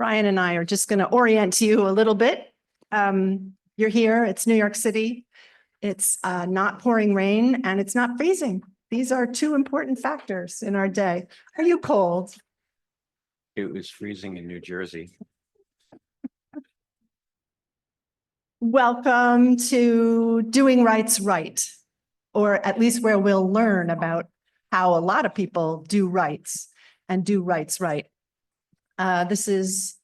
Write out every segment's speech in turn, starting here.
Brian and I are just going to orient you a little bit. You're here, it's New York City. It's not pouring rain and it's not freezing. These are two important factors in our day. Are you cold? It was freezing in New Jersey. Welcome to Doing Rights Right, or at least where we'll learn about how a lot of people do rights and do rights right. This is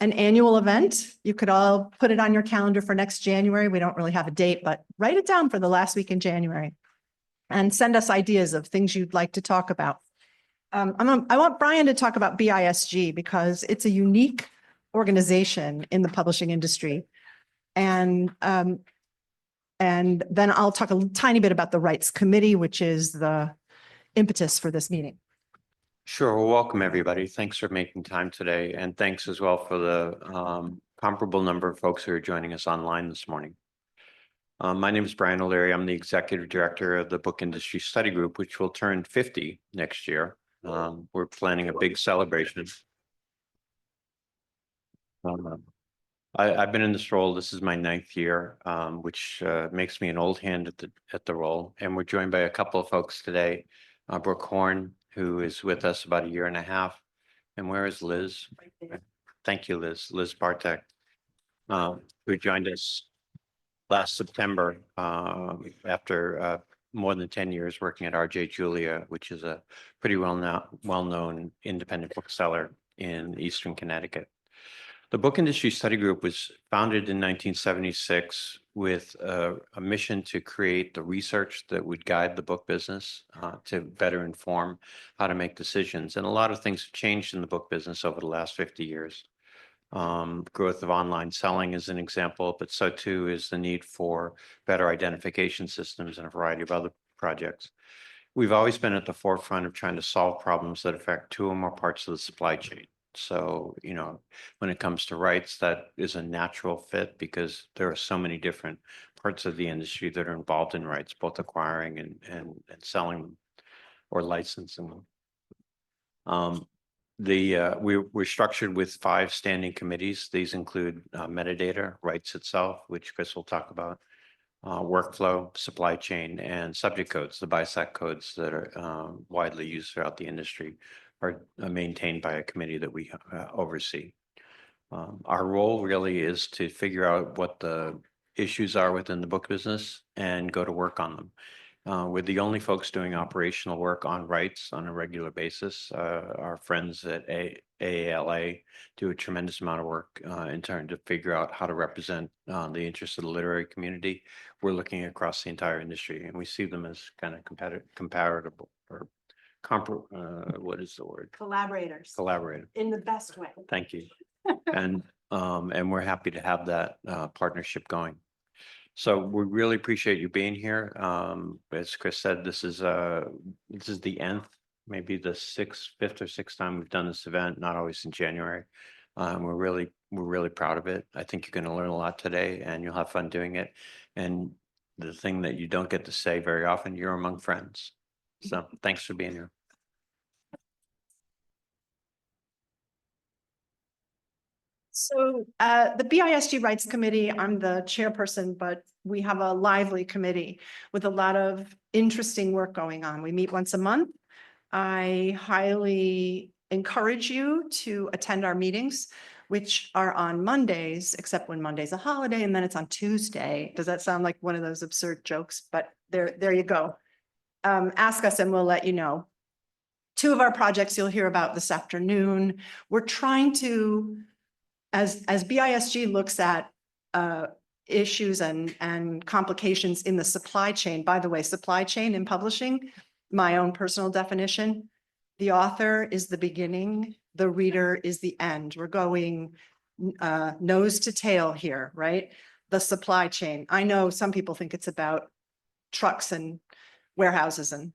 an annual event. You could all put it on your calendar for next January. We don't really have a date, but write it down for the last week in January and send us ideas of things you'd like to talk about. I want Brian to talk about BISG because it's a unique organization in the publishing industry. And then I'll talk a tiny bit about the Rights Committee, which is the impetus for this meeting. Sure. Well, welcome, everybody. Thanks for making time today. And thanks as well for the comparable number of folks who are joining us online this morning. My name is Brian O'Leary. I'm the Executive Director of the Book Industry Study Group, which will turn 50 next year. We're planning a big celebration. I've been in this role. This is my 9th year, which makes me an old hand at the role. And we're joined by a couple of folks today. Brooke Horn, who is with us about 1.5 years. And where is Liz? Right. Thank you, Liz. Liz Bartek, who joined us last September after more than 10 years working at RJ Julia, which is a pretty well-known independent bookseller in Eastern Connecticut. The Book Industry Study Group was founded in 1976 with a mission to create the research that would guide the book business to better inform how to make decisions. And a lot of things have changed in the book business over the last 50 years. Growth of online selling is an example, but so too is the need for better identification systems and a variety of other projects. We've always been at the forefront of trying to solve problems that affect 2 or more parts of the supply chain. So, when it comes to rights, that is a natural fit because there are so many different parts of the industry that are involved in rights, both acquiring and selling them or licensing them. We're structured with 5 standing committees. These include metadata, rights itself, which Kris will talk about, workflow, supply chain, and subject codes, the BISG codes that are widely used throughout the industry are maintained by a committee that we oversee. Our role really is to figure out what the issues are within the book business and go to work on them. We're the only folks doing operational work on rights on a regular basis. Our friends at AALA do a tremendous amount of work in trying to figure out how to represent the interests of the literary community. We're looking across the entire industry, and we see them as kind of comparable or what is the word? Collaborators. Collaborative. In the best way. Thank you. And we're happy to have that partnership going. So we really appreciate you being here. As Kris said, this is the nth, maybe the 5th or 6th time we've done this event, not always in January. We're really proud of it. I think you're going to learn a lot today and you'll have fun doing it. And the thing that you don't get to say very often, you're among friends. So thanks for being here. So the BISG Rights Committee, I'm the chairperson, but we have a lively committee with a lot of interesting work going on. We meet once a month. I highly encourage you to attend our meetings, which are on Mondays, except when Monday's a holiday, and then it's on Tuesday. Does that sound like one of those absurd jokes? But there you go. Ask us and we'll let you know. 2 of our projects you'll hear about this afternoon. We're trying to, as BISG looks at issues and complications in the supply chain. By the way, supply chain in publishing, my own personal definition, the author is the beginning, the reader is the end. We're going nose to tail here, right? The supply chain. I know some people think it's about trucks and warehouses and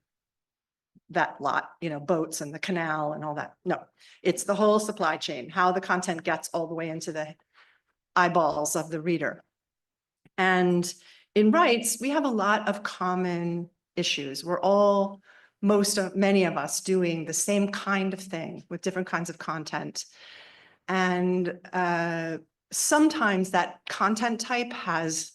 that lot, boats and the canal and all that. No, it's the whole supply chain, how the content gets all the way into the eyeballs of the reader. And in rights, we have a lot of common issues. We're all, many of us doing the same kind of thing with different kinds of content. And sometimes that content type has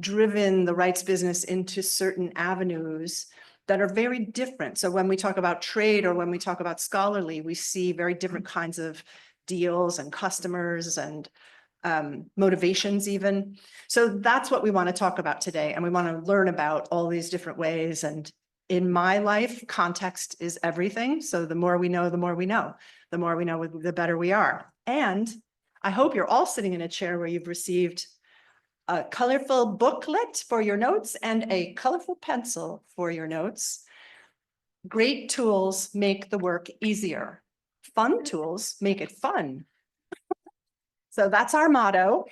driven the rights business into certain avenues that are very different. So when we talk about trade or when we talk about scholarly, we see very different kinds of deals and customers and motivations even. So that's what we want to talk about today. And we want to learn about all these different ways. And in my life, context is everything. So the more we know, the more we know. The more we know, the better we are. And I hope you're all sitting in a chair where you've received a colorful booklet for your notes and a colorful pencil for your notes. Great tools make the work easier. Fun tools make it fun. So that's our motto.